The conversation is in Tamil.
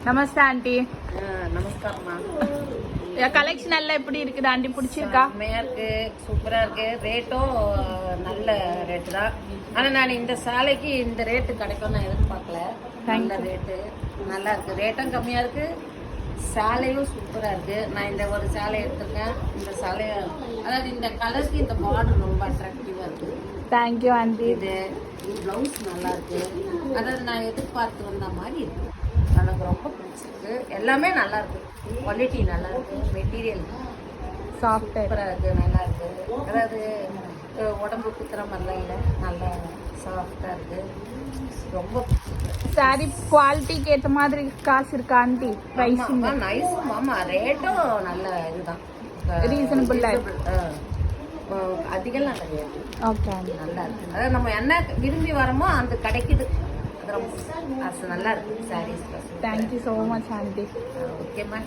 நமஸ்தே ஆண்டி. நமஸ்காரம்மா. கலெக்ஷன் எல்லாம் எப்படி இருக்குது ஆண்டி? பிடிச்சிருக்கா? செம்மையா இருக்கு, சூப்பரா இருக்கு. ரேட்டும் நல்ல ரேட்டு தான். ஆனா நான் இந்த சாலைக்கு இந்த ரேட்டு கிடைக்கும் நான் எதிர்பார்க்கல. நல்ல ரேட்டு, நல்லா இருக்கு. ரேட்டும் கம்மியா இருக்கு, சாலையும் சூப்பரா இருக்கு. நான் இந்த ஒரு சாலை எடுத்திருக்கேன். இந்த சாலை அதாவது இந்த கலருக்கு இந்த பார்டர் ரொம்ப அட்ராக்டிவா இருக்கு. Thank you aunty. இது பிளவுஸ் நல்லா இருக்கு. அதாவது நான் எதிர்பார்த்து வந்த மாதிரி இருக்கு. எனக்கு ரொம்ப பிடிச்சிருக்கு. எல்லாமே நல்லா இருக்கு. குவாலிட்டி நல்லா இருக்கு. மெட்டீரியல் சாஃப்ட் சூப்பராக இருக்கு, நல்லா இருக்கு. அதாவது உடம்பு குத்துற மாதிரிலாம் இல்லை, நல்லா சாஃப்டாக இருக்கு. ரொம்ப சாரி குவாலிட்டிக்கு ஏற்ற மாதிரி காசு இருக்கா ஆண்டி? ப்ரைஸிங் நைஸும் ஆமா, ரேட்டும் நல்ல இதுதான், ரீசனபிள். அதிகம்லாம் கிடையாது. ஓகே ஆண்டி, நல்லா இருக்கு. அதாவது நம்ம என்ன விரும்பி வரமோ அந்த கிடைக்குது. அது ரொம்ப நல்லா இருக்கு saris. Thank you so much aunty. ஓகேம்மா.